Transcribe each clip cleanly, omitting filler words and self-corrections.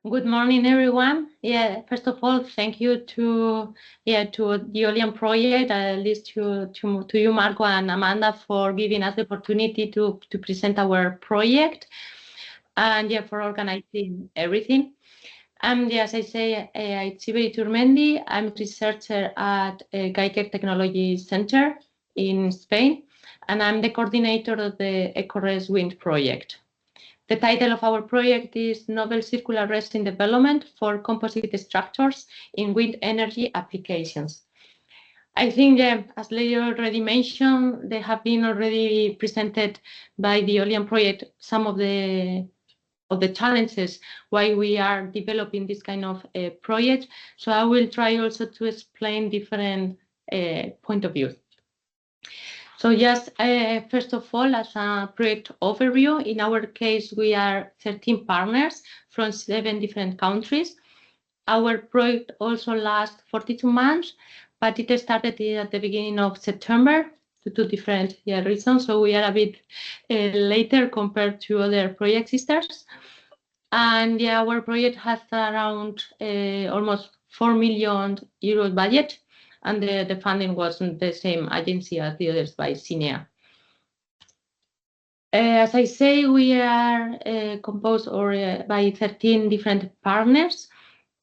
Good morning, everyone. First of all, thank you to the EOLIAN project, at least to you, Marco and Amanda, for giving us the opportunity to present our project, and for organizing everything. As I say, Aitziber Iturmendi. I'm researcher at GAIKER Technology Center in Spain, and I'm the coordinator of the ECORES WIND project. The title of our project is Novel Circular Resin Development for Composite Structures in Wind Energy Applications. I think, as Lady already mentioned, they have been already presented by the EOLIAN project some of the challenges why we are developing this kind of project. So I will try also to explain different point of view. So just first of all, as a project overview, in our case, we are 13 partners from 7 different countries. Our project also lasts 42 months, but it started at the beginning of September due to different reasons. So we are a bit later compared to other project sisters. And our project has around almost 4 million euros budget. And the funding wasn't the same agency as the others by CINEA. As I say, we are composed by 13 different partners.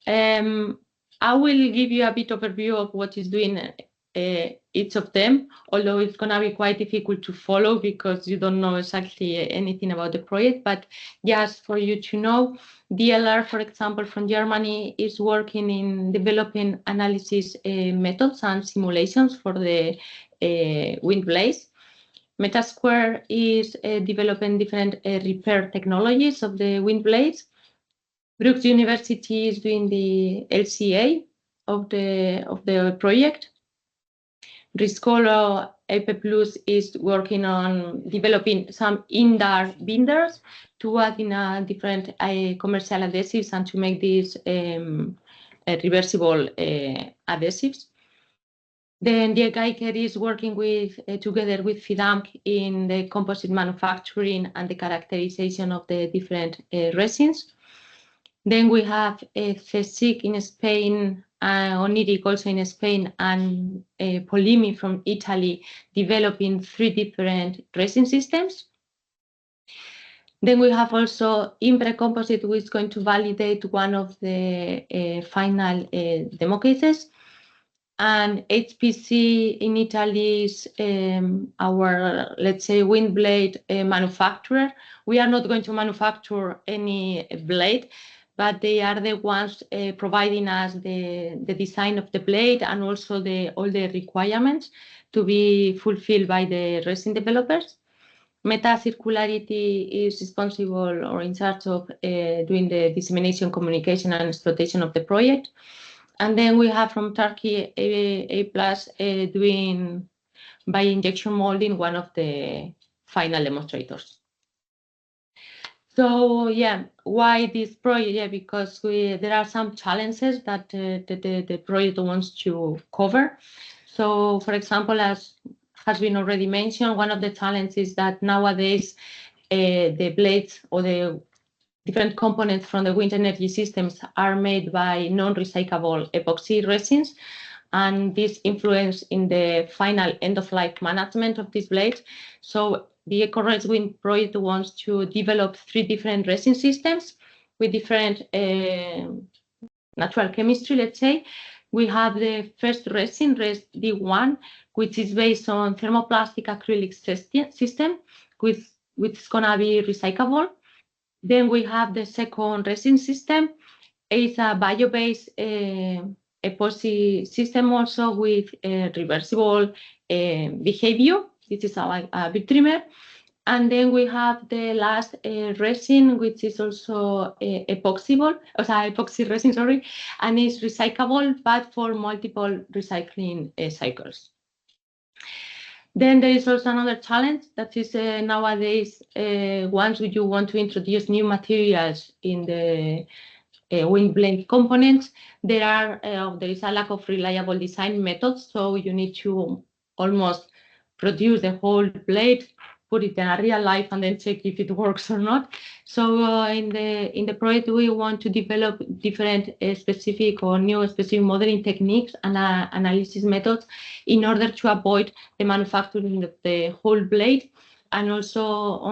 I will give you a bit overview of what is doing each of them, although it's going to be quite difficult to follow because you don't know exactly anything about the project. But just for you to know, DLR, for example, from Germany, is working in developing analysis methods and simulations for the wind blades. Metasquare is developing different repair technologies of the wind blades. Brooks University is doing the LCA of the project. Riscolo AP Plus is working on developing some indoor binders to add in different commercial adhesives and to make these reversible adhesives. Then the GAIKER is working together with FIDAMC in the composite manufacturing and the characterization of the different resins. Then we have CSIC in Spain, ONIRIC also in Spain, and Polimi from Italy developing 3 different resin systems. Then we have also Impre Composite, who is going to validate one of the final demo cases. And HPC in Italy is our, let's say, wind blade manufacturer. We are not going to manufacture any blade, but they are the ones providing us the design of the blade and also all the requirements to be fulfilled by the resin developers. Meta Circularity is responsible or in charge of doing the dissemination, communication, and exploitation of the project. And then we have from Turkey A+ doing by injection molding one of the final demonstrators. So why this project? Because there are some challenges that the project wants to cover. So, for example, as has been already mentioned, one of the challenges is that nowadays the blades or the different components from the wind energy systems are made by non-recyclable epoxy resins, and this influence in the final end-of-life management of these blades. So the ECORES WIND project wants to develop 3 different resin systems with different natural chemistry, let's say. We have the first resin, Res D1, which is based on thermoplastic acrylic system, which is going to be recyclable. Then we have the second resin system. It's a bio-based epoxy system also with reversible behavior. This is a big trimmer. And then we have the last resin, which is also epoxy resin, sorry, and it's recyclable, but for multiple recycling cycles. Then there is also another challenge that is nowadays, once you want to introduce new materials in the wind blade components, there is a lack of reliable design methods. So you need to almost produce the whole blade put it in a real life and then check if it works or not. So in the project, we want to develop different specific or new specific modeling techniques and analysis methods in order to avoid the manufacturing of the whole blade, and also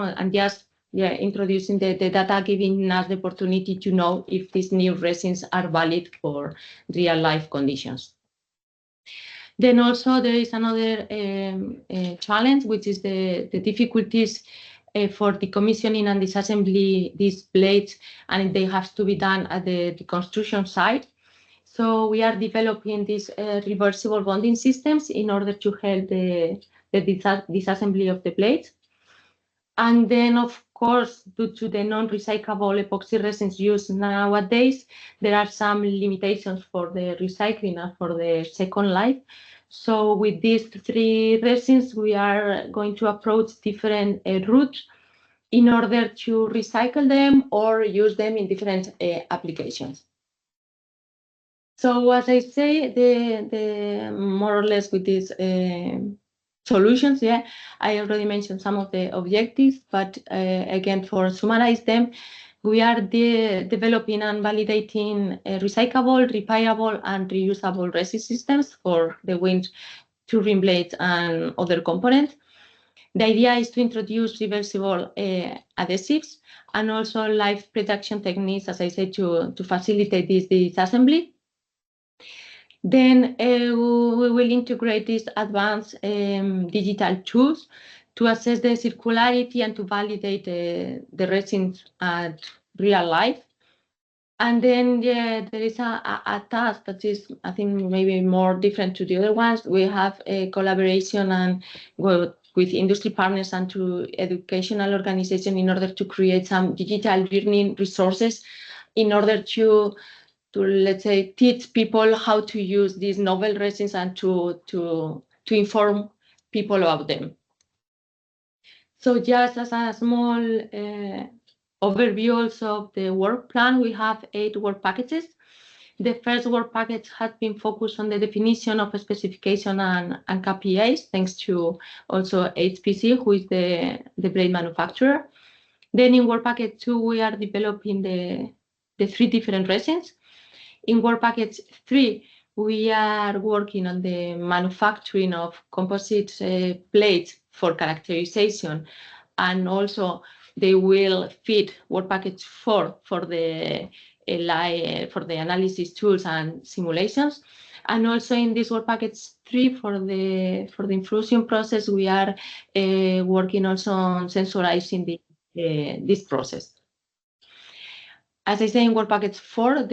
introducing the data, giving us the opportunity to know if these new resins are valid for real life conditions. Then also there is another challenge, which is the difficulties for decommissioning and disassembly these blades, and they have to be done at the construction site. So we are developing these reversible bonding systems in order to help the disassembly of the blades. And then, of course, due to the non-recyclable epoxy resins used nowadays, there are some limitations for the recycling and for the second life. So with these three resins, we are going to approach different routes in order to recycle them or use them in different applications. So as I say, the more or less with these solutions, I already mentioned some of the objectives, but again, for summarize them, we are developing and validating recyclable, repairable, and reusable resin systems for the wind turbine blades and other components. The idea is to introduce reversible adhesives and also live production techniques, as I said, to facilitate this disassembly. Then we will integrate these advanced digital tools to assess the circularity and to validate the resins at real life. And then there is a task that is, I think, maybe more different to the other ones. We have a collaboration and with industry partners and to educational organizations in order to create some digital learning resources in order to let's say teach people how to use these novel resins and to inform people about them. So just as a small overview also of the work plan, we have 8 work packages. The first work package has been focused on the definition of a specification and KPIs, thanks to also HPC, who is the blade manufacturer. Then in work package 2, we are developing the 3 different resins. In work package 3, we are working on the manufacturing of composite plates for characterization, and also they will fit work package 4 for the analysis tools and simulations. And also in this work package 3 for the infusion process, we are working also on sensorizing this process. As I say, in work package 4,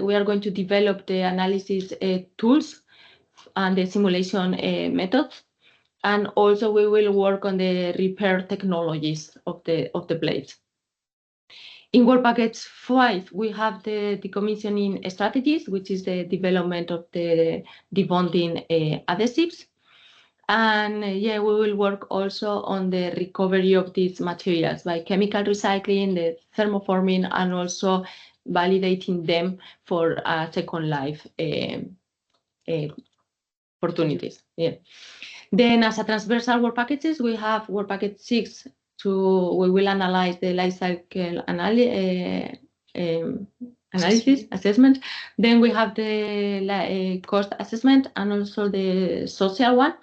we are going to develop the analysis tools and the simulation methods, and also we will work on the repair technologies of the blades. In work package 5, we have the decommissioning strategies, which is the development of the debonding adhesives. And we will work also on the recovery of these materials by chemical recycling, the thermoforming, and also validating them for second life opportunities. Then as a transversal work packages, we have work package 6 we will analyze the life cycle analysis assessment. Then we have the cost assessment and also the social one.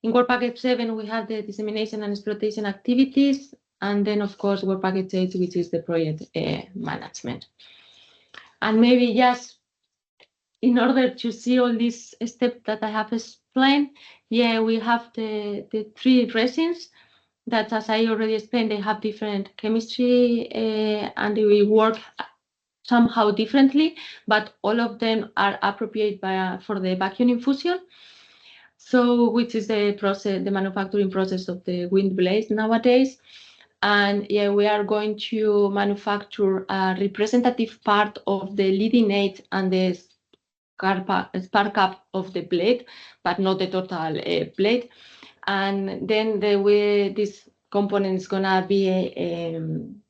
In work package 7, we have the dissemination and exploitation activities, and then of course work package 8, which is the project management. And maybe just in order to see all these steps that I have explained, we have the 3 resins that, as I already explained, they have different chemistry and they will work somehow differently, but all of them are appropriate for the vacuum infusion. So, which is the manufacturing process of the wind blades nowadays. And we are going to manufacture a representative part of the leading edge and the spark up of the blade, but not the total blade. And then this component is gonna be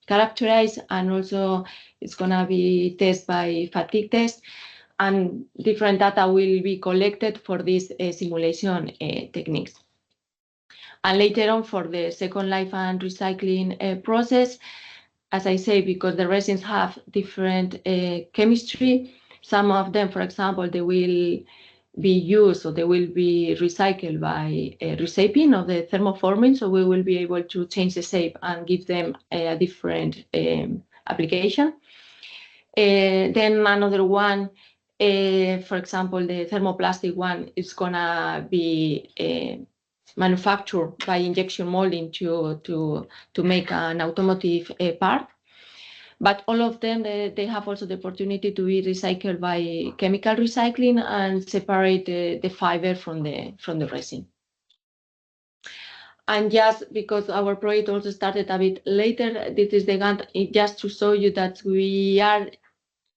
characterized, and also it's gonna be tested by fatigue test, and different data will be collected for these simulation techniques. And later on for the second life and recycling process, as I say, because the resins have different chemistry, some of them, for example, they will be used or they will be recycled by reshaping of the thermoforming. So we will be able to change the shape and give them a different application. Then another one, for example, the thermoplastic one is gonna be manufactured by injection molding to make an automotive part. But all of them, they have also the opportunity to be recycled by chemical recycling and separate the fiber from the resin. And just because our project also started a bit later, this is the Gantt just to show you that we are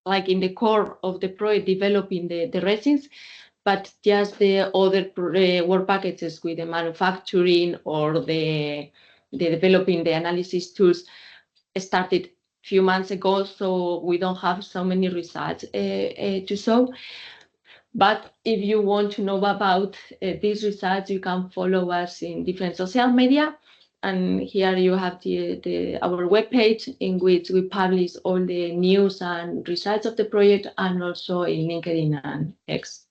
like in the core of the project developing the resins, but just the other work packages with the manufacturing or the developing the analysis tools started a few months ago, so we don't have so many results to show. But if you want to know about these results, you can follow us in different social media. And here you have our webpage in which we publish all the news and results of the project, and also in LinkedIn and X.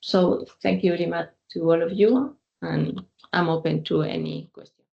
So thank you very much to all of you, and I'm open to any questions.